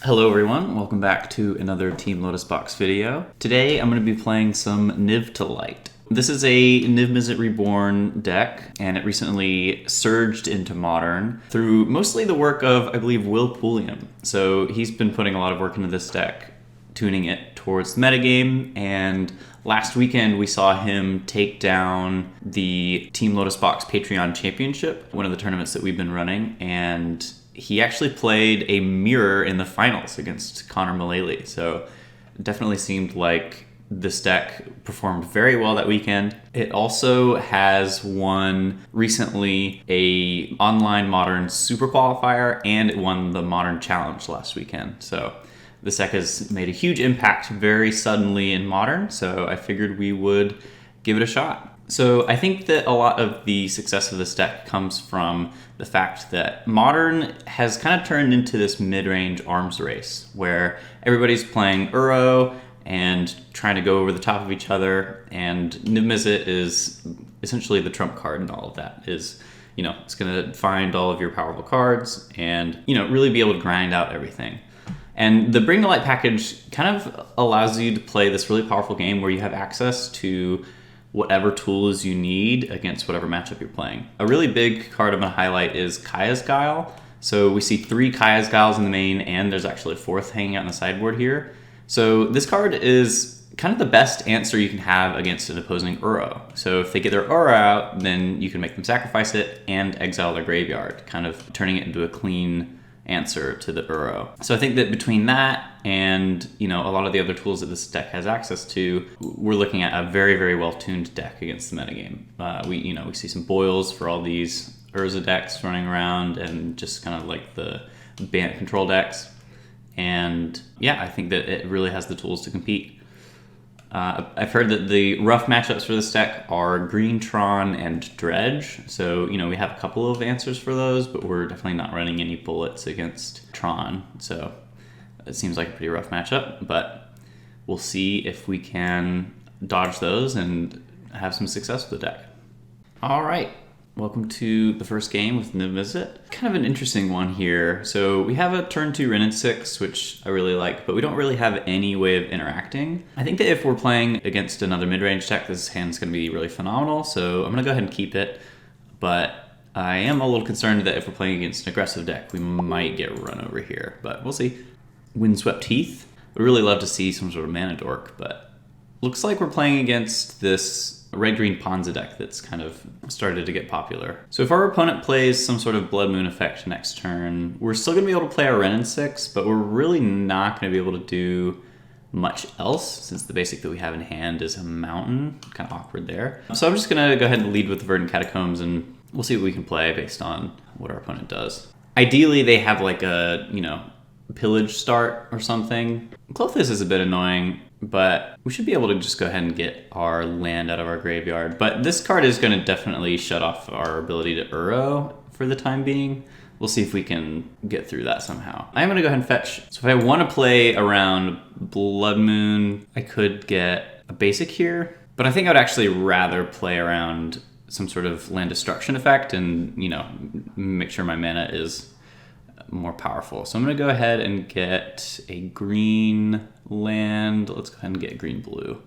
Hello everyone, welcome back to another Team Lotus Box video. Today I'm going to be playing some Niv to Light. This is a Niv Mizzet Reborn deck, and it recently surged into Modern through mostly the work of, I believe, Will Pulliam. So he's been putting a lot of work into this deck, tuning it towards the metagame, and last weekend we saw him take down the Team Lotus Box Patreon Championship, one of the tournaments that we've been running, and he actually played a mirror in the finals against Connor Mullally. So it definitely seemed like this deck performed very well that weekend. It also has won recently a online Modern Super Qualifier, and it won the Modern Challenge last weekend. So this deck has made a huge impact very suddenly in Modern, so I figured we would give it a shot. So I think that a lot of the success of this deck comes from the fact that Modern has kind of turned into this mid-range arms race where everybody's playing Uro and trying to go over the top of each other, and Niv Mizzet is essentially the trump card in all of that. It's going to find all of your powerful cards and, really be able to grind out everything. And the Bring to Light package kind of allows you to play this really powerful game where you have access to whatever tools you need against whatever matchup you're playing. A really big card I'm going to highlight is Kaya's Guile. So we see 3 Kaya's Guiles in the main, and there's actually a 4th hanging out on the sideboard here. So this card is kind of the best answer you can have against an opposing Uro. So if they get their Uro out, then you can make them sacrifice it and exile their graveyard, kind of turning it into a clean answer to the Uro. So I think that between that and a lot of the other tools that this deck has access to, we're looking at a very, very well-tuned deck against the metagame. We see some boils for all these Urza decks running around and just kind of like the Bandit control decks. And yeah, I think that it really has the tools to compete. I've heard that the rough matchups for this deck are Green Tron and Dredge. So, we have a couple of answers for those, but we're definitely not running any bullets against Tron. So it seems like a pretty rough matchup, but we'll see if we can dodge those and have some success with the deck. All right. Welcome to the first game with Niv Mizzet. Kind of an interesting one here. So we have a turn 2 Wrenn and 6, which I really like, but we don't really have any way of interacting. I think that if we're playing against another mid-range deck, this hand's going to be really phenomenal, so I'm going to go ahead and keep it. But I am a little concerned that if we're playing against an aggressive deck, we might get run over here, but we'll see. Windswept Heath. Would really love to see some sort of mana dork, but looks like we're playing against this red-green Ponza deck that's kind of started to get popular. So if our opponent plays some sort of Blood Moon effect next turn, we're still going to be able to play our Wrenn and 6, but we're really not going to be able to do much else since the basic that we have in hand is a mountain. Kind of awkward there. So I'm just going to go ahead and lead with the Verdant Catacombs, and we'll see what we can play based on what our opponent does. Ideally, they have like a, pillage start or something. Klothys is a bit annoying, but we should be able to just go ahead and get our land out of our graveyard. But this card is going to definitely shut off our ability to Uro for the time being. We'll see if we can get through that somehow. I'm going to go ahead and fetch. So if I want to play around Blood Moon, I could get a basic here. But I think I would actually rather play around some sort of land destruction effect and, make sure my mana is more powerful. So I'm going to go ahead and get a green land. Let's go ahead and get green-blue.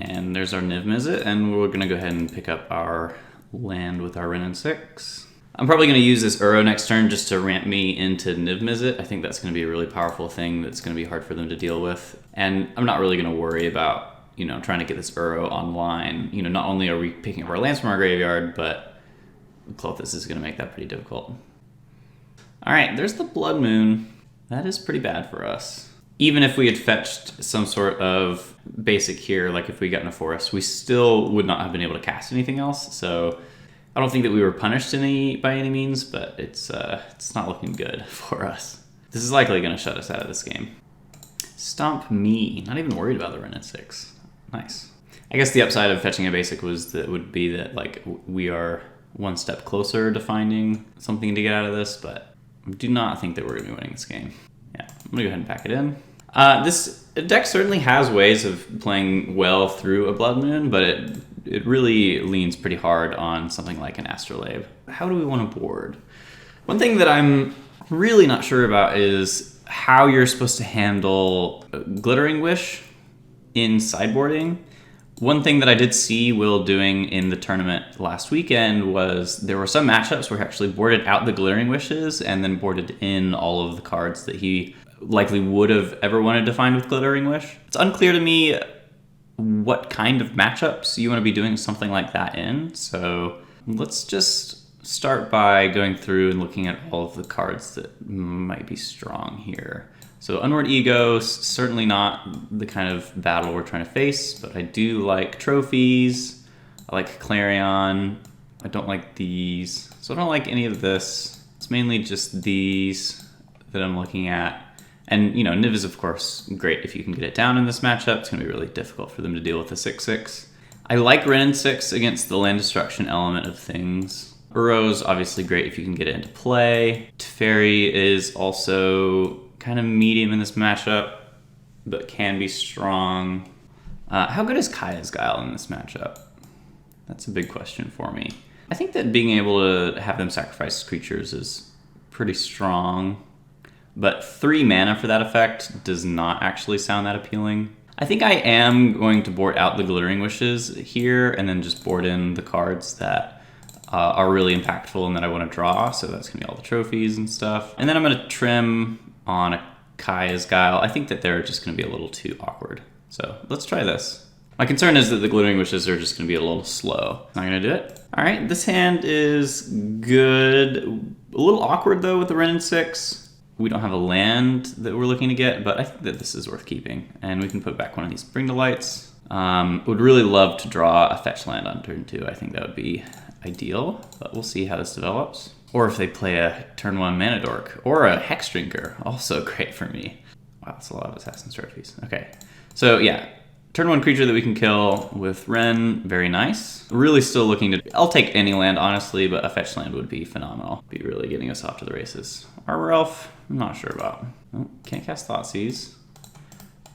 And there's our Niv Mizzet, and we're going to go ahead and pick up our land with our Wrenn and 6. I'm probably going to use this Uro next turn just to ramp me into Niv Mizzet. I think that's going to be a really powerful thing that's going to be hard for them to deal with. And I'm not really going to worry about, trying to get this Uro online. Not only are we picking up our lands from our graveyard, but Klothys is going to make that pretty difficult. All right, there's the Blood Moon. That is pretty bad for us. Even if we had fetched some sort of basic here, like if we got in a forest, we still would not have been able to cast anything else. So I don't think that we were punished by any means, but it's not looking good for us. This is likely going to shut us out of this game. Stomp me. Not even worried about the Wrenn and 6. Nice. I guess the upside of fetching a basic would be that like we are one step closer to finding something to get out of this, but I do not think that we're going to be winning this game. Yeah, I'm going to go ahead and pack it in. This deck certainly has ways of playing well through a Blood Moon, but it really leans pretty hard on something like an Astrolabe. How do we want to board? One thing that I'm really not sure about is how you're supposed to handle Glittering Wish in sideboarding. One thing that I did see Will doing in the tournament last weekend was there were some matchups where he actually boarded out the Glittering Wishes and then boarded in all of the cards that he likely would have ever wanted to find with Glittering Wish. It's unclear to me what kind of matchups you want to be doing something like that in. So let's just start by going through and looking at all of the cards that might be strong here. So Unward Ego, certainly not the kind of battle we're trying to face, but I do like Trophies. I like Clarion. I don't like these. So I don't like any of this. It's mainly just these that I'm looking at. And, you know, Niv is, of course, great if you can get it down in this matchup. It's going to be really difficult for them to deal with the 6/6. I like Wrenn and 6 against the land destruction element of things. Uro's obviously great if you can get it into play. Teferi is also kind of medium in this matchup, but can be strong. How good is Kaya's Guile in this matchup? That's a big question for me. I think that being able to have them sacrifice creatures is pretty strong, but 3 mana for that effect does not actually sound that appealing. I think I am going to board out the Glittering Wishes here and then just board in the cards that are really impactful and that I want to draw. So that's going to be all the trophies and stuff. And then I'm going to trim on a Kaya's Guile. I think that they're just going to be a little too awkward. So let's try this. My concern is that the Glittering Wishes are just going to be a little slow. Not going to do it. All right, this hand is good. A little awkward though with the Wrenn and 6. We don't have a land that we're looking to get, but I think that this is worth keeping. And we can put back one of these Bring to Lights. Would really love to draw a fetch land on turn 2. I think that would be ideal, but we'll see how this develops. Or if they play a turn 1 Mana Dork, or a Hex Drinker, also great for me. Wow, that's a lot of Assassin's Trophies. Okay, so yeah, turn 1 creature that we can kill with Wrenn, very nice. Really still looking to, I'll take any land honestly, but a fetch land would be phenomenal. Be really getting us off to the races. Arbor Elf, I'm not sure about. Oh, can't cast Thoughtseize,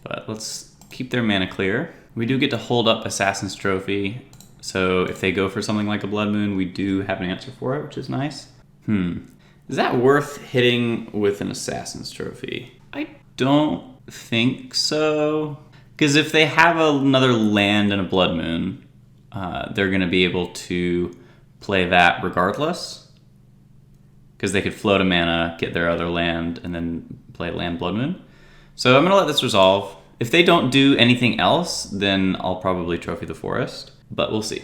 but let's keep their mana clear. We do get to hold up Assassin's Trophy, so if they go for something like a Blood Moon, we do have an answer for it, which is nice. Is that worth hitting with an Assassin's Trophy? I don't think so. Because if they have another land and a Blood Moon, they're going to be able to play that regardless. Because they could float a mana, get their other land, and then play land Blood Moon. So I'm going to let this resolve. If they don't do anything else, then I'll probably Trophy the Forest. But we'll see.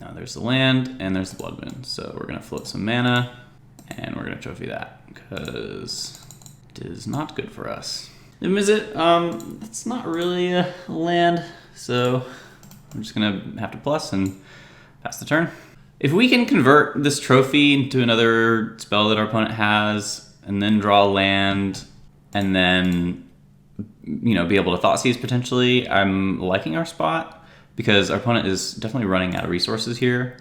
Now there's the land, and there's the Blood Moon. So we're going to float some mana, and we're going to Trophy that. Because it is not good for us. Visit, it's not really a land, so I'm just gonna have to plus and pass the turn. If we can convert this trophy into another spell that our opponent has, and then draw a land, and then, you know, be able to Thoughtseize potentially, I'm liking our spot, because our opponent is definitely running out of resources here.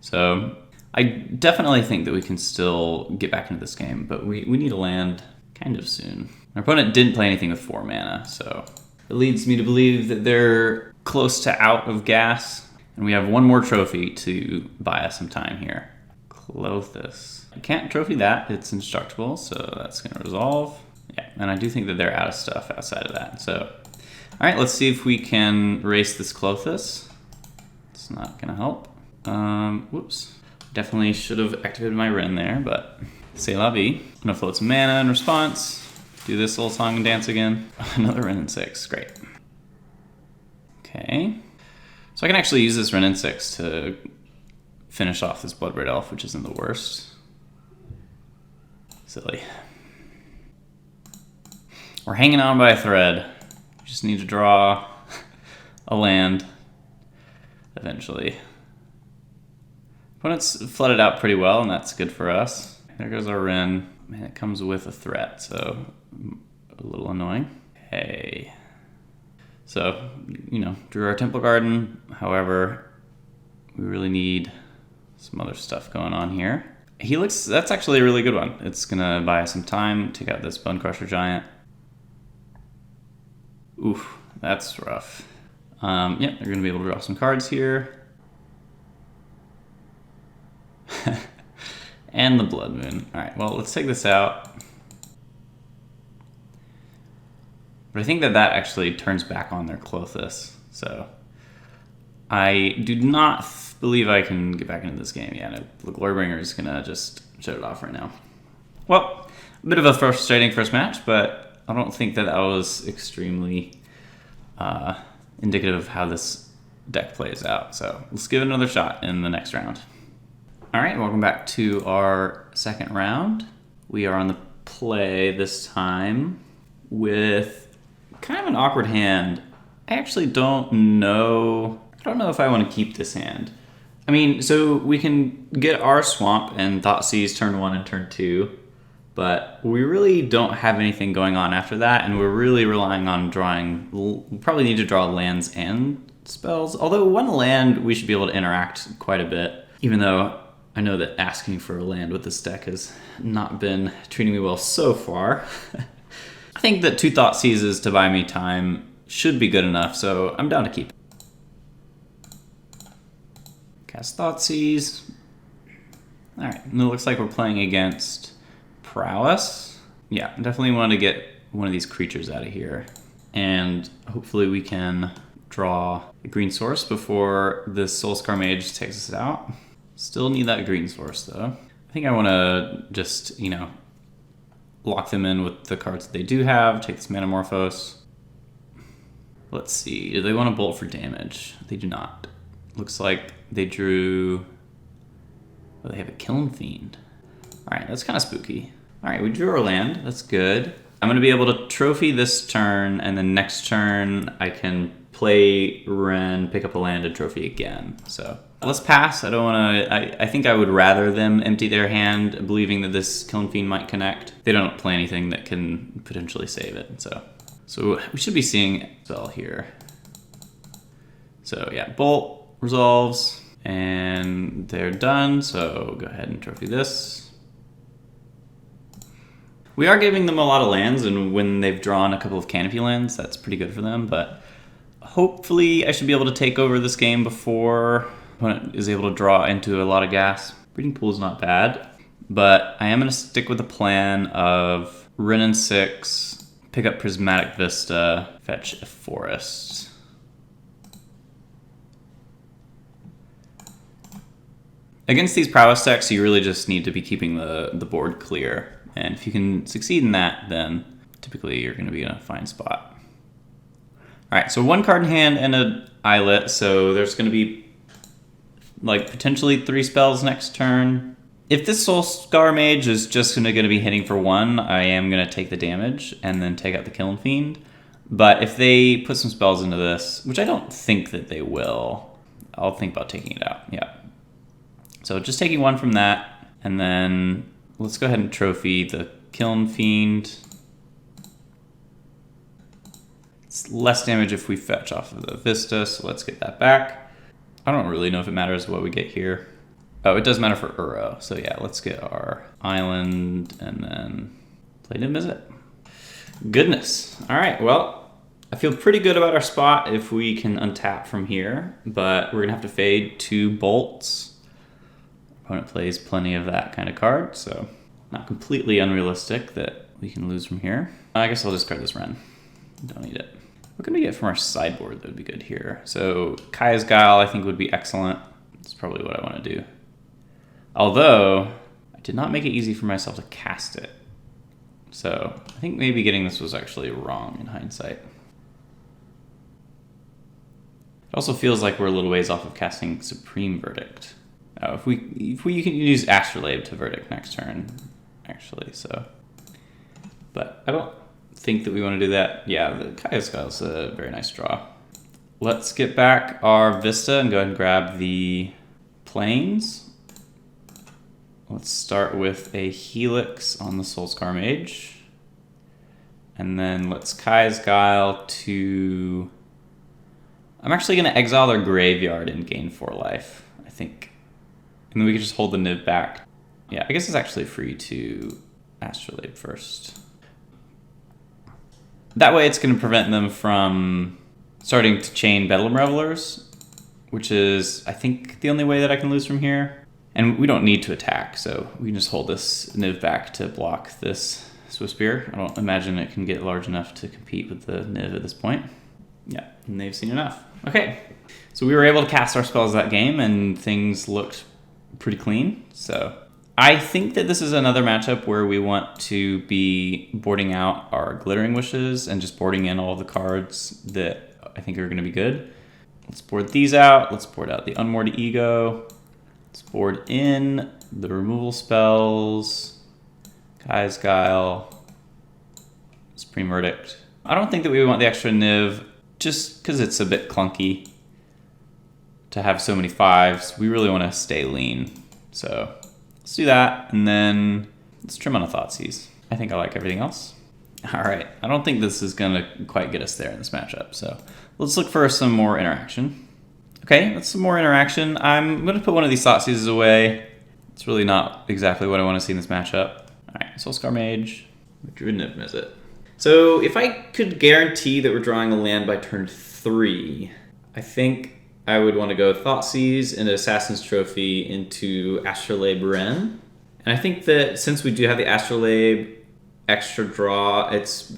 So I definitely think that we can still get back into this game, but we need a land kind of soon. Our opponent didn't play anything with 4 mana, so it leads me to believe that they're close to out of gas, and we have one more trophy to buy us some time here. Clothis. I can't trophy that, it's indestructible, so that's gonna resolve. Yeah, and I do think that they're out of stuff outside of that, so. All right, let's see if we can race this Clothis. It's not gonna help. Whoops. Definitely should have activated my Wrenn there, but c'est la vie. I'm gonna float some mana in response. Do this little song and dance again. Another Wrenn and 6, great. Okay. So I can actually use this Wrenn and 6 to finish off this Bloodbraid Elf, which isn't the worst. Silly. We're hanging on by a thread. Just need to draw a land eventually. Opponent's flooded out pretty well, and that's good for us. There goes our Wrenn. Man, it comes with a threat, so a little annoying. Okay. So, you know, drew our Temple Garden. However, we really need some other stuff going on here. Helix, that's actually a really good one. It's gonna buy us some time, take out this Bone Crusher Giant. Oof, that's rough. Yeah, they're gonna be able to draw some cards here. And the Blood Moon. All right, well, let's take this out. But I think that that actually turns back on their Clothis. So I do not believe I can get back into this game. Yeah, no, the Glorybringer is going to just shut it off right now. Well, a bit of a frustrating first match, but I don't think that that was extremely indicative of how this deck plays out. So let's give it another shot in the next round. All right, welcome back to our second round. We are on the play this time with kind of an awkward hand. I actually don't know. I don't know if I want to keep this hand. I mean, so we can get our Swamp and Thoughtseize turn 1 and turn 2, but we really don't have anything going on after that, and we're really relying on drawing. We'll probably need to draw lands and spells, although one land we should be able to interact quite a bit, even though I know that asking for a land with this deck has not been treating me well so far. I think that 2 Thoughtseizes to buy me time should be good enough, so I'm down to keep it. Cast Thoughtseize. Alright, and it looks like we're playing against Prowess. Yeah, definitely want to get one of these creatures out of here. And hopefully we can draw a green source before this Soulscar Mage takes us out. Still need that green source though. I think I want to just, you know, lock them in with the cards that they do have. Take this Manamorphose. Let's see, do they want to bolt for damage? They do not. Looks like they drew... Oh, they have a Kiln Fiend. Alright, that's kind of spooky. Alright, we drew our land. That's good. I'm going to be able to trophy this turn, and then next turn I can play Wrenn, pick up a land, and trophy again. So let's pass. I don't want to... I think I would rather them empty their hand, believing that this Kiln Fiend might connect. They don't play anything that can potentially save it. So we should be seeing a spell here. So yeah, Bolt resolves, and they're done. So go ahead and trophy this. We are giving them a lot of lands, and when they've drawn a couple of Canopy lands, that's pretty good for them, but hopefully I should be able to take over this game before opponent is able to draw into a lot of gas. Breeding Pool is not bad, but I am going to stick with the plan of Wrenn and 6, pick up Prismatic Vista, fetch a Forest. Against these Prowess decks, you really just need to be keeping the board clear. And if you can succeed in that, then typically you're going to be in a fine spot. Alright, so 1 card in hand and an Islet, so there's going to be like potentially 3 spells next turn. If this Soulscar Mage is just going to be hitting for 1, I am going to take the damage and then take out the Kiln Fiend. But if they put some spells into this, which I don't think that they will, I'll think about taking it out. Yeah. So just taking 1 from that, and then let's go ahead and trophy the Kiln Fiend. It's less damage if we fetch off of the Vista, so let's get that back. I don't really know if it matters what we get here. Oh, it does matter for Uro. So yeah, let's get our island and then play Niv Mizzet. Goodness. All right, well, I feel pretty good about our spot if we can untap from here, but we're gonna have to fade 2 bolts. Opponent plays plenty of that kind of card, so not completely unrealistic that we can lose from here. I guess I'll discard this Wrenn. Don't need it. What can we get from our sideboard that would be good here? So Kaya's Guile I think would be excellent. That's probably what I want to do. Although, I did not make it easy for myself to cast it. So I think maybe getting this was actually wrong in hindsight. It also feels like we're a little ways off of casting Supreme Verdict. Oh, if we can use Astrolabe to Verdict next turn, actually, so. But I don't think that we want to do that. Yeah, the Kaya's Guile is a very nice draw. Let's get back our Vista and go ahead and grab the Plains. Let's start with a Helix on the Soulscar Mage. And then let's Kaya's Guile to... I'm actually going to exile their Graveyard and gain 4 life, I think. And then we can just hold the Niv back. Yeah, I guess it's actually free to Astrolabe first. That way it's going to prevent them from starting to chain Bedlam Revelers, which is, I think, the only way that I can lose from here. And we don't need to attack, so we can just hold this Niv back to block this Swift Spear. I don't imagine it can get large enough to compete with the Niv at this point. Yeah, and they've seen enough. Okay, so we were able to cast our spells that game, and things looked pretty clean. So I think that this is another matchup where we want to be boarding out our Glittering Wishes and just boarding in all of the cards that I think are going to be good. Let's board these out. Let's board out the Unmoored Ego. Let's board in the removal spells. Kai's Guile. Supreme Verdict. I don't think that we want the extra Niv just because it's a bit clunky to have so many 5s. We really want to stay lean. So let's do that, and then let's trim on a Thoughtseize. I think I like everything else. All right, I don't think this is gonna quite get us there in this matchup, so let's look for some more interaction. Okay, that's some more interaction. I'm gonna put one of these Thoughtseizes away. It's really not exactly what I want to see in this matchup. All right, Soulscar Mage, Druid Niv Mizzet. So if I could guarantee that we're drawing a land by turn 3, I think I would want to go Thoughtseize into Assassin's Trophy into Astrolabe Wrenn. And I think that since we do have the Astrolabe extra draw, it's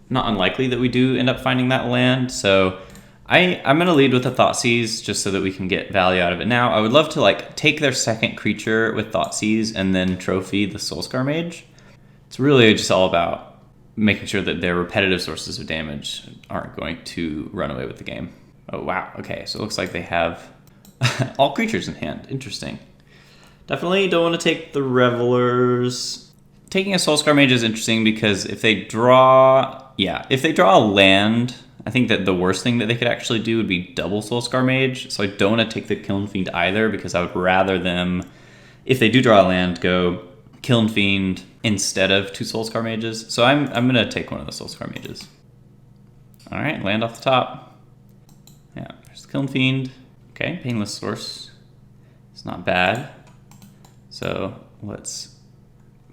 not unlikely that we do end up finding that land. So I'm going to lead with a Thoughtseize just so that we can get value out of it now. I would love to like take their second creature with Thoughtseize and then trophy the Soulscar Mage. It's really just all about making sure that their repetitive sources of damage aren't going to run away with the game. Oh, wow. Okay, so it looks like they have all creatures in hand. Interesting. Definitely don't want to take the Revelers. Taking a Soulscar Mage is interesting because if they draw a land, I think that the worst thing that they could actually do would be double Soulscar Mage. So I don't want to take the Kiln Fiend either because I would rather them, if they do draw a land, go Kiln Fiend instead of 2 Soulscar Mages. So I'm going to take one of the Soulscar Mages. All right, land off the top. Yeah, there's Kiln Fiend. Okay, Painless Source. It's not bad. So let's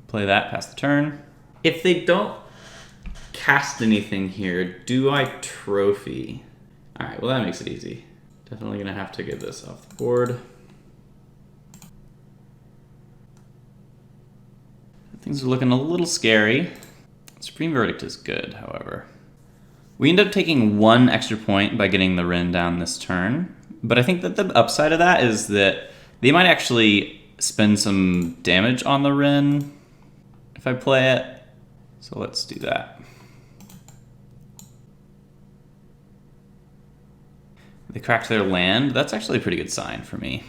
play that, pass the turn. If they don't cast anything here, do I trophy? All right, well that makes it easy. Definitely gonna have to get this off the board. Things are looking a little scary. Supreme Verdict is good, however. We end up taking 1 extra point by getting the Wrenn down this turn, but I think that the upside of that is that they might actually spend some damage on the Wrenn if I play it. So let's do that. They cracked their land. That's actually a pretty good sign for me.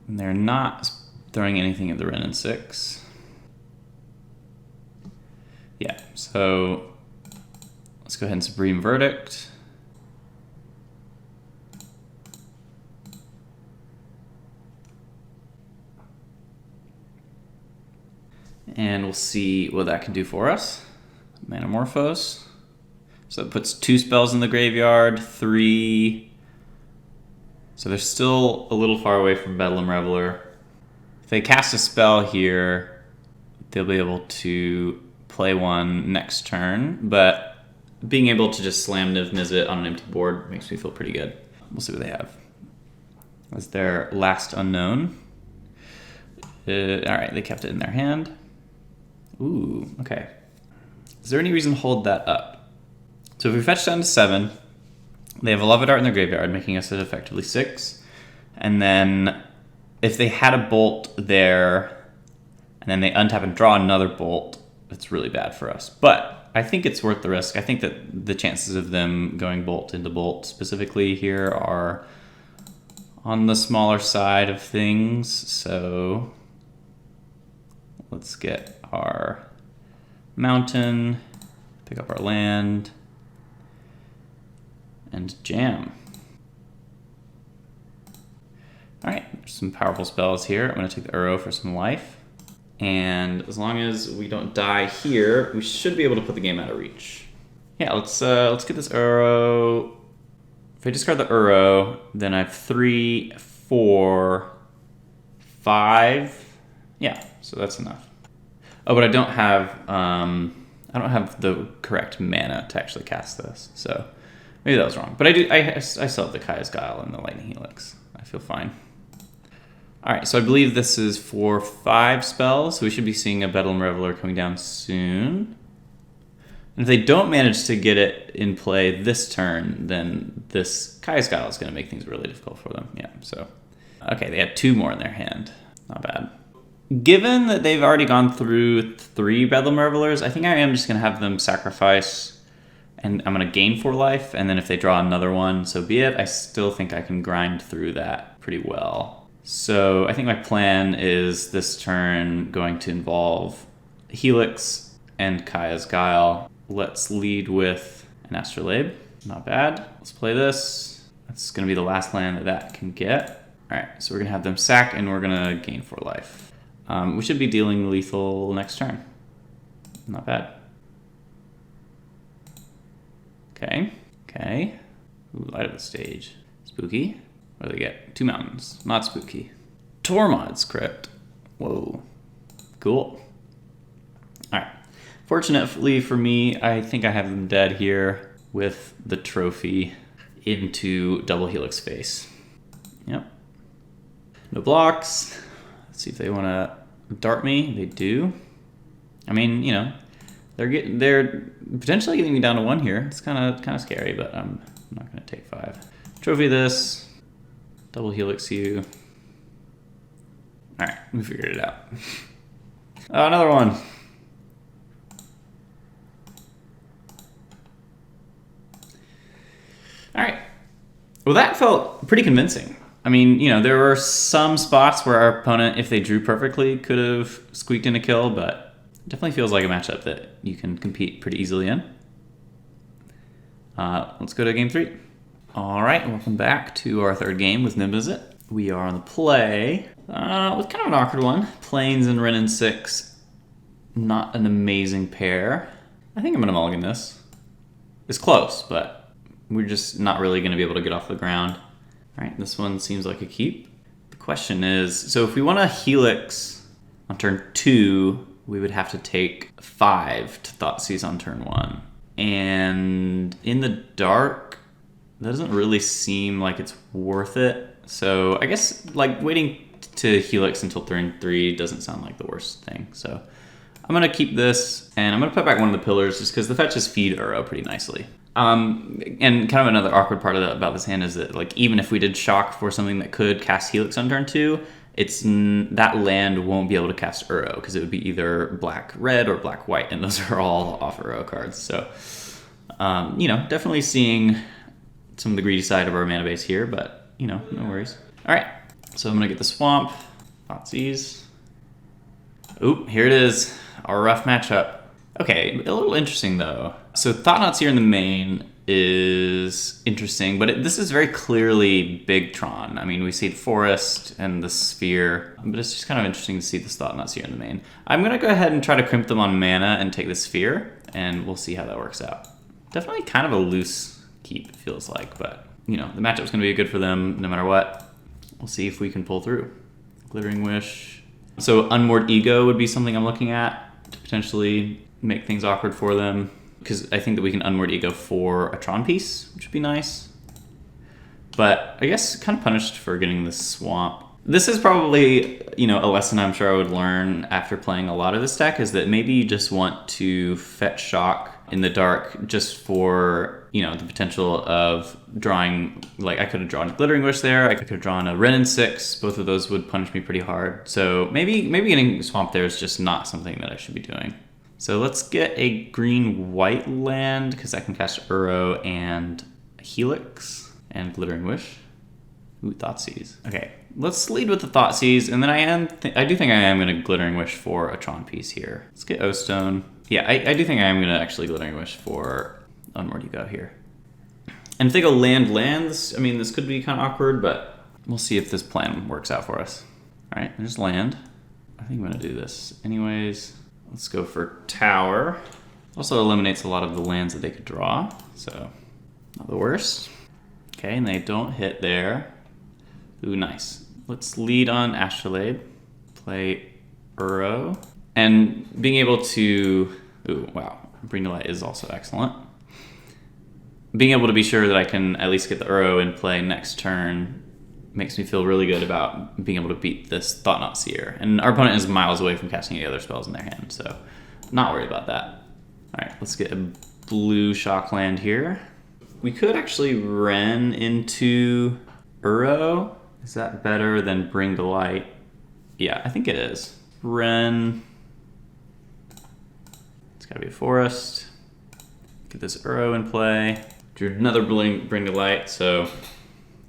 And they're not throwing anything at the Wrenn in 6. Yeah, so let's go ahead and Supreme Verdict. And we'll see what that can do for us. Manamorphose. So it puts 2 spells in the graveyard, 3. So they're still a little far away from Bedlam Reveler. If they cast a spell here, they'll be able to play 1 next turn, but being able to just slam Niv Mizzet on an empty board makes me feel pretty good. We'll see what they have. That's their last unknown. All right, they kept it in their hand. Ooh, okay. Is there any reason to hold that up? So if we fetch down to 7, they have a Love Dart in their graveyard, making us at effectively 6. And then if they had a bolt there, and then they untap and draw another bolt, that's really bad for us. But I think it's worth the risk. I think that the chances of them going bolt into bolt specifically here are on the smaller side of things. So let's get our mountain, pick up our land, and jam. All right, there's some powerful spells here. I'm gonna take the Uro for some life. And as long as we don't die here, we should be able to put the game out of reach. Yeah, let's get this Uro. If I discard the Uro, then I have 3, 4, 5. Yeah, so that's enough. Oh, but I don't have the correct mana to actually cast this, so maybe that was wrong. But I still have the Kai's Guile and the Lightning Helix. I feel fine. All right, so I believe this is for 5 spells, so we should be seeing a Bedlam Reveler coming down soon. And if they don't manage to get it in play this turn, then this Kaya's Guile is going to make things really difficult for them. Yeah, so. Okay, they had 2 more in their hand. Not bad. Given that they've already gone through 3 Bedlam Revelers, I think I am just going to have them sacrifice, and I'm going to gain 4 life, and then if they draw another one, so be it. I still think I can grind through that pretty well. So I think my plan is this turn going to involve Helix and Kaya's Guile. Let's lead with an Astrolabe. Not bad. Let's play this. That's going to be the last land that can get. All right, so we're going to have them sack, and we're going to gain 4 life. We should be dealing lethal next turn. Not bad. Okay. Ooh, light of the stage. Spooky. What do they get? 2 mountains. Not spooky. Tormod's Crypt. Whoa. Cool. Alright. Fortunately for me, I think I have them dead here with the trophy into double Helix face. Yep. No blocks. Let's see if they want to dart me. They do. I mean, you know, they're potentially getting me down to 1 here. It's kind of scary, but I'm not going to take 5. Trophy this. Double Helix you. All right, we figured it out. Oh, another one. All right. Well, that felt pretty convincing. I mean, you know, there were some spots where our opponent, if they drew perfectly, could have squeaked in a kill, but it definitely feels like a matchup that you can compete pretty easily in. Let's go to game 3. All right, welcome back to our 3rd game with Niv-Mizzet. We are on the play with kind of an awkward one. Plains and Wrenn and 6. Not an amazing pair. I think I'm going to mulligan this. It's close, but we're just not really going to be able to get off the ground. All right, this one seems like a keep. The question is, so if we want a Helix on turn 2, we would have to take 5 to Thoughtseize on turn 1. And in the dark, that doesn't really seem like it's worth it. So I guess like waiting to Helix until turn 3 doesn't sound like the worst thing. So I'm going to keep this, and I'm going to put back one of the pillars just because the fetches feed Uro pretty nicely. And kind of another awkward part about this hand is that like even if we did shock for something that could cast Helix on turn 2, that land won't be able to cast Uro because it would be either black-red or black-white, and those are all off Uro cards. So, you know, definitely seeing some of the greedy side of our mana base here, but, you know, no worries. All right, so I'm going to get the Swamp, Thoughtseize. Oop, here it is, our rough matchup. Okay, a little interesting though. So Thought-Knot's here in the main is interesting, but this is very clearly Big Tron. I mean, we see the Forest and the Sphere, but it's just kind of interesting to see the Thought-Knots here in the main. I'm going to go ahead and try to crimp them on mana and take the Sphere, and we'll see how that works out. Definitely kind of a loose keep, it feels like, but, you know, the matchup's going to be good for them no matter what. We'll see if we can pull through. Glittering Wish. So Unmoored Ego would be something I'm looking at to potentially make things awkward for them, because I think that we can Unmoored Ego for a Tron piece, which would be nice. But I guess kind of punished for getting the Swamp. This is probably, you know, a lesson I'm sure I would learn after playing a lot of this deck, is that maybe you just want to fetch shock in the dark just for, you know, the potential of drawing, like I could have drawn a Glittering Wish there, I could have drawn a Wrenn and 6, both of those would punish me pretty hard. So maybe getting Swamp there is just not something that I should be doing. So let's get a green-white land, because I can cast Uro and Helix and Glittering Wish. Ooh, Thoughtseize. Okay, let's lead with the Thoughtseize, and then I do think I am going to Glittering Wish for a Tron piece here. Let's get O-Stone. Yeah, I do think I am going to actually Glittering Wish for Unmoored Ego here. And if they go lands, I mean, this could be kind of awkward, but we'll see if this plan works out for us. All right, there's land. I think I'm going to do this anyways. Let's go for Tower. Also eliminates a lot of the lands that they could draw, so not the worst. Okay, and they don't hit there. Ooh, nice. Let's lead on Astrolabe, play Uro, and being able to, ooh, wow, Bring to Light is also excellent. Being able to be sure that I can at least get the Uro in play next turn makes me feel really good about being able to beat this Thought-Knot Seer. And our opponent is miles away from casting any other spells in their hand, so not worried about that. All right, let's get a blue shock land here. We could actually Ren into Uro. Is that better than Bring to Light? Yeah, I think it is. Ren. It's gotta be a forest. Get this Uro in play. Drew another Bring to Light, so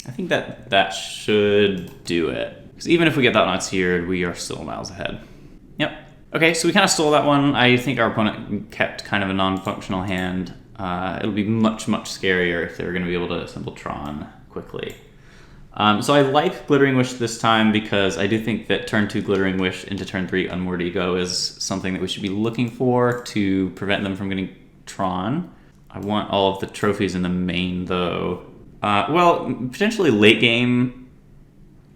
I think that should do it. Because even if we get Thought-Knot Seared, we are still miles ahead. Yep. Okay, so we kind of stole that one. I think our opponent kept kind of a non-functional hand. It'll be much, much scarier if they were going to be able to assemble Tron quickly. So I like Glittering Wish this time because I do think that turn 2 Glittering Wish into turn 3 Unmoored Ego is something that we should be looking for to prevent them from getting Tron. I want all of the trophies in the main, though. Well, potentially late game,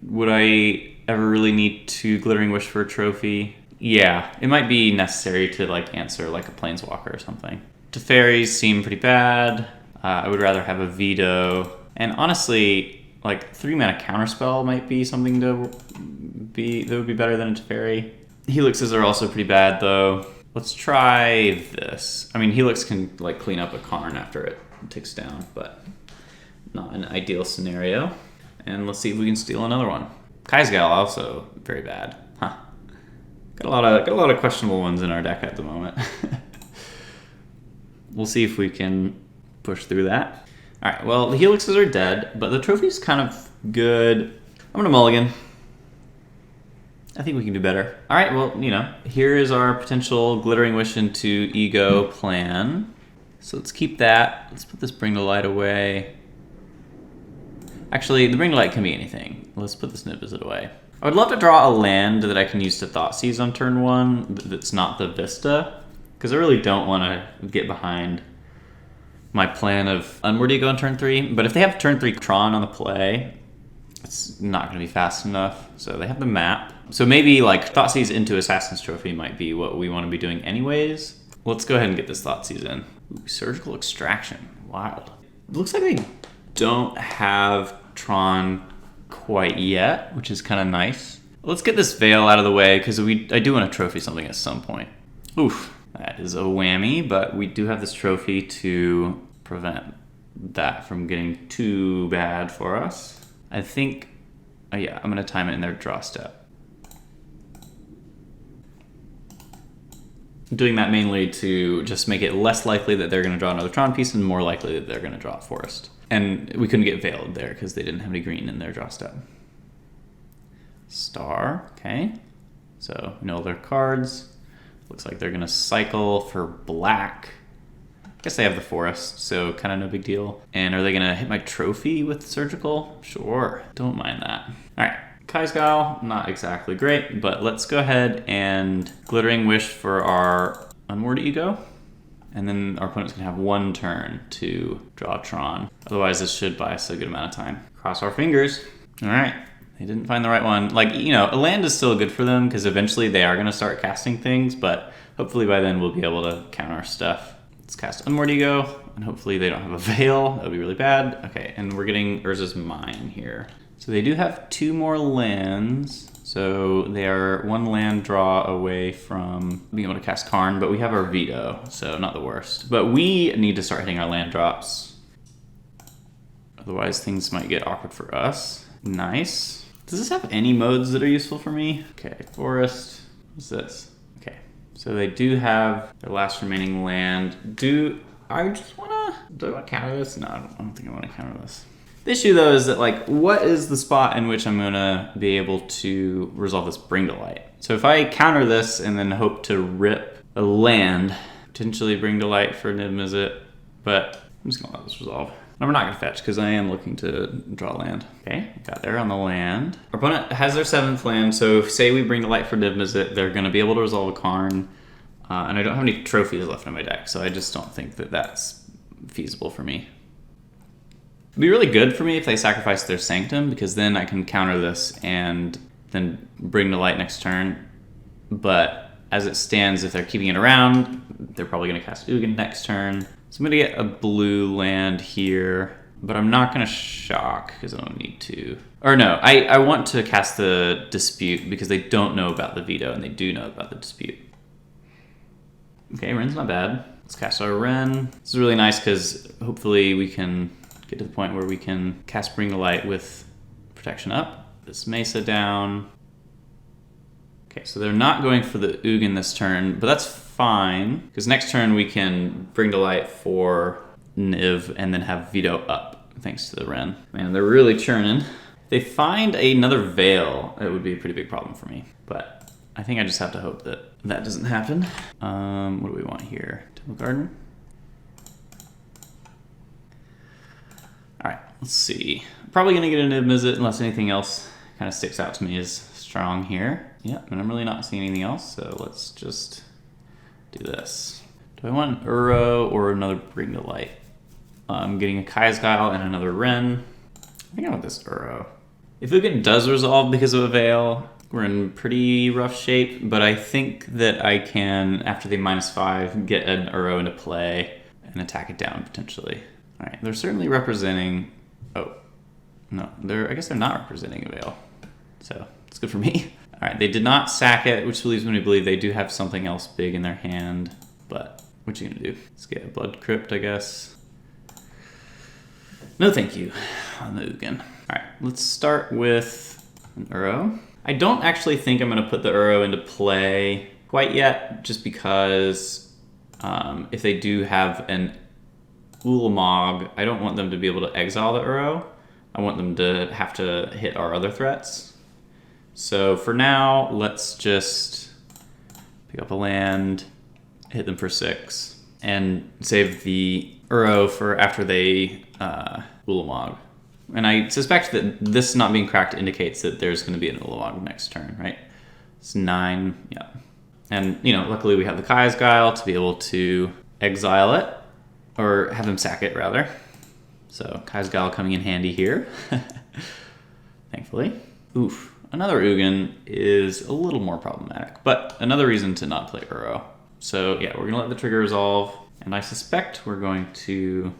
would I ever really need to Glittering Wish for a trophy? Yeah, it might be necessary to like answer like a Planeswalker or something. Teferi's seem pretty bad. I would rather have a Veto. And honestly, like 3-mana Counterspell might be something that would be better than a Teferi. Helixes are also pretty bad, though. Let's try this. I mean, Helix can like clean up a Karn after it ticks down, but not an ideal scenario. And let's see if we can steal another one. Kaisgal also very bad. Huh. Got a lot of questionable ones in our deck at the moment. We'll see if we can push through that. All right, well, the Helixes are dead, but the trophy's kind of good. I'm gonna mulligan. I think we can do better. All right, well, you know, here is our potential Glittering Wish into Ego plan. So let's keep that. Let's put this Bring to Light away. Actually, the Bring to Light can be anything. Let's put this Niv Visit away. I would love to draw a land that I can use to Thoughtseize on turn 1 that's not the Vista, because I really don't want to get behind my plan of Unmoored Ego on turn 3. But if they have turn 3 Tron on the play, it's not going to be fast enough. So they have the map. So maybe like Thoughtseize into Assassin's Trophy might be what we want to be doing anyways. Let's go ahead and get this Thoughtseize in. Ooh, Surgical Extraction. Wild. It looks like they don't have Tron quite yet, which is kind of nice. Let's get this Veil out of the way because I do want to trophy something at some point. Oof. That is a whammy, but we do have this trophy to prevent that from getting too bad for us. I think, yeah, I'm going to time it in their draw step. Doing that mainly to just make it less likely that they're going to draw another Tron piece and more likely that they're going to draw a forest. And we couldn't get Veiled there because they didn't have any green in their draw step. Star, okay. So, know their cards. Looks like they're going to cycle for black. I guess they have the forest, so kind of no big deal. And are they going to hit my trophy with Surgical? Sure, don't mind that. All right, Kaisgal, not exactly great, but let's go ahead and Glittering Wish for our Unmoored Ego. And then our opponent's going to have 1 turn to draw Tron. Otherwise, this should buy us a good amount of time. Cross our fingers. All right. They didn't find the right one. Like, you know, a land is still good for them because eventually they are going to start casting things, but hopefully by then we'll be able to counter stuff. Let's cast Unmoored Ego, and hopefully they don't have a Veil. That would be really bad. Okay, and we're getting Urza's Mine here. So they do have 2 more lands. So they are 1 land draw away from being able to cast Karn, but we have our Veto, so not the worst. But we need to start hitting our land drops. Otherwise things might get awkward for us. Nice. Does this have any modes that are useful for me? Okay, Forest. What's this? Okay, so they do have their last remaining land. Do I want to counter this? No, I don't think I want to counter this. The issue, though, is that, like, what is the spot in which I'm going to be able to resolve this Bring to Light? So if I counter this and then hope to rip a land, potentially Bring to Light for Niv Mizzet, but I'm just going to let this resolve. And we're not going to fetch because I am looking to draw land. Okay, got there on the land. Our opponent has their 7th land, so if, say we Bring to Light for Niv Mizzet, they're going to be able to resolve a Karn. And I don't have any trophies left in my deck, so I just don't think that that's feasible for me. It'd be really good for me if they sacrifice their Sanctum, because then I can counter this and then Bring to Light next turn. But as it stands, if they're keeping it around, they're probably going to cast Ugin next turn. So I'm going to get a blue land here. But I'm not going to shock because I don't need to. Or no, I want to cast the dispute because they don't know about the veto and they do know about the dispute. Okay, Wren's not bad. Let's cast our Wren. This is really nice because hopefully we can get to the point where we can cast Bring the Light with protection up. This Mesa down. Okay, so they're not going for the Ugin this turn, but that's fine because next turn we can Bring the Light for Niv and then have veto up thanks to the Wren. Man, they're really churning. If they find another Veil, it would be a pretty big problem for me, but I think I just have to hope that that doesn't happen. What do we want here? Temple Garden. All right, let's see. Probably gonna get a Niv Mizzet unless anything else kind of sticks out to me as strong here. Yeah, and I'm really not seeing anything else, so let's just do this. Do I want an Uro or another Bring to Light? I'm getting a Kai's Guile and another Wren. I think I want this Uro. If Ugin does resolve because of a Veil, we're in pretty rough shape, but I think that I can, after they -5, get an Uro into play and attack it down potentially. All right, they're certainly representing, oh, no, I guess they're not representing a Veil, so it's good for me. All right, they did not sack it, which leaves me to believe they do have something else big in their hand, but what you gonna do? Let's get a Blood Crypt, I guess. No thank you on the Ugin. All right, let's start with an Uro. I don't actually think I'm gonna put the Uro into play quite yet, just because if they do have an Ulamog, I don't want them to be able to exile the Uro. I want them to have to hit our other threats. So for now, let's just pick up a land, hit them for 6, and save the Uro for after they Ulamog. And I suspect that this not being cracked indicates that there's going to be an Ulamog next turn, right? It's 9, yeah. And, you know, luckily we have the Kai's Guile to be able to exile it, or have them sack it, rather. So Kai's Guile coming in handy here, thankfully. Oof. Another Ugin is a little more problematic, but another reason to not play Uro. So yeah, we're gonna let the trigger resolve, and I suspect we're going to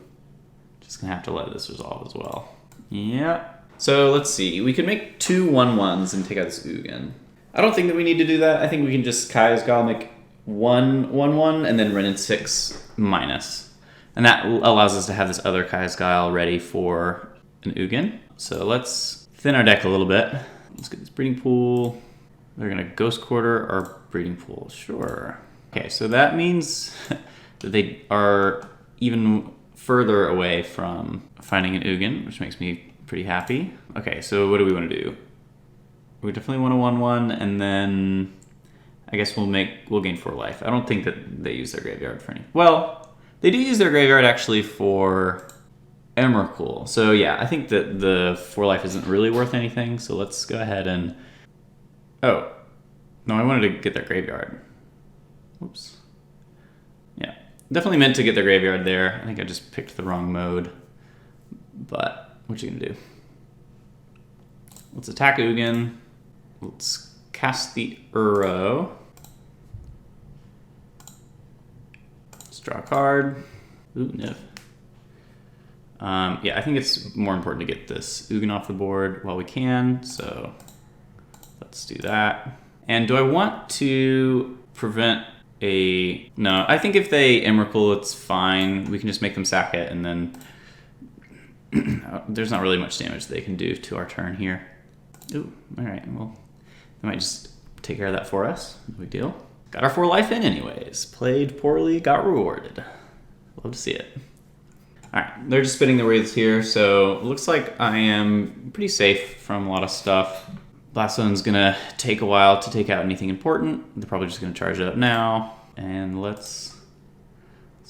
just gonna have to let this resolve as well. Yeah. So let's see, we could make 2 1/1s and take out this Ugin. I don't think that we need to do that. I think we can just Kai's Guile make 1 1/1 and then run in 6 minus. And that allows us to have this other Kai's Guile ready for an Ugin. So let's thin our deck a little bit. Let's get this breeding pool. They're gonna Ghost Quarter our breeding pool, sure. Okay, so that means that they are even further away from finding an Ugin, which makes me pretty happy. Okay, so what do we want to do? We definitely want a 1/1, and then I guess we'll gain 4 life. I don't think that they use their graveyard for any. Well, they do use their graveyard actually for Emrakul. So yeah, I think that the 4 life isn't really worth anything. So let's go ahead and, oh, no, I wanted to get their graveyard. Whoops. Yeah, definitely meant to get their graveyard there. I think I just picked the wrong mode, but what you gonna do? Let's attack Ugin. Let's cast the Uro. Let's draw a card. Ooh, Niv. Yeah, I think it's more important to get this Ugin off the board while we can, so let's do that. And do I want to prevent a... No, I think if they Emrakul, it's fine. We can just make them sack it, and then there's not really much damage they can do to our turn here. Ooh, all right, well, they might just take care of that for us. No big deal. Got our 4 life in anyways. Played poorly, got rewarded. Love to see it. All right, they're just spinning the wraiths here, so it looks like I am pretty safe from a lot of stuff. Blast Zone's gonna take a while to take out anything important. They're probably just gonna charge it up now. And let's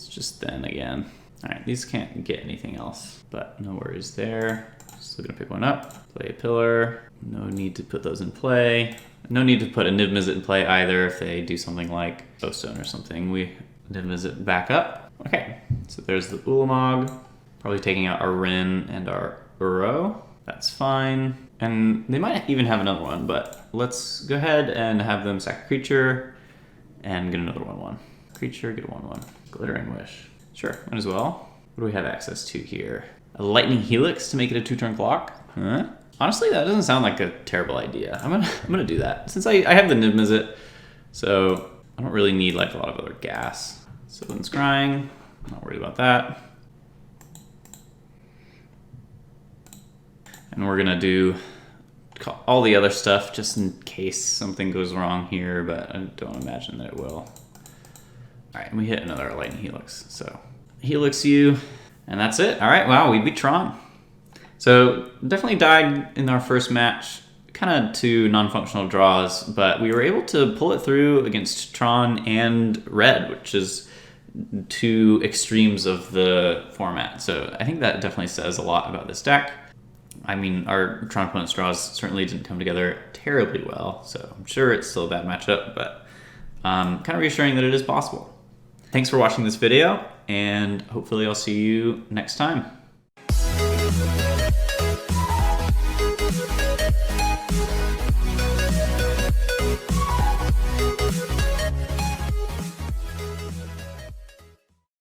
just then again. All right, these can't get anything else, but no worries there. Still gonna pick one up, play a pillar. No need to put those in play. No need to put a Niv Mizzet in play either if they do something like Stone or something. We Niv Mizzet back up. Okay, so there's the Ulamog, probably taking out our Wren and our Uro. That's fine. And they might even have another one, but let's go ahead and have them sack a creature and get another 1/1. Creature, get a 1/1. Glittering Wish. Sure, might as well. What do we have access to here? a lightning helix to make it a 2-turn clock. Huh? Honestly, that doesn't sound like a terrible idea. I'm gonna do that. Since I have the Niv Mizzet, so I don't really need like a lot of other gas. Sylvan Scrying, not worried about that. And we're gonna do all the other stuff just in case something goes wrong here, but I don't imagine that it will. All right, and we hit another lightning helix. So helix you, and that's it. All right, wow, we beat Tron. So definitely died in our first match, kind of to non-functional draws, but we were able to pull it through against Tron and Red, which is two extremes of the format. So I think that definitely says a lot about this deck. I mean, our Tron opponent's draws certainly didn't come together terribly well, so I'm sure it's still a bad matchup, but kind of reassuring that it is possible. Thanks for watching this video, and hopefully I'll see you next time.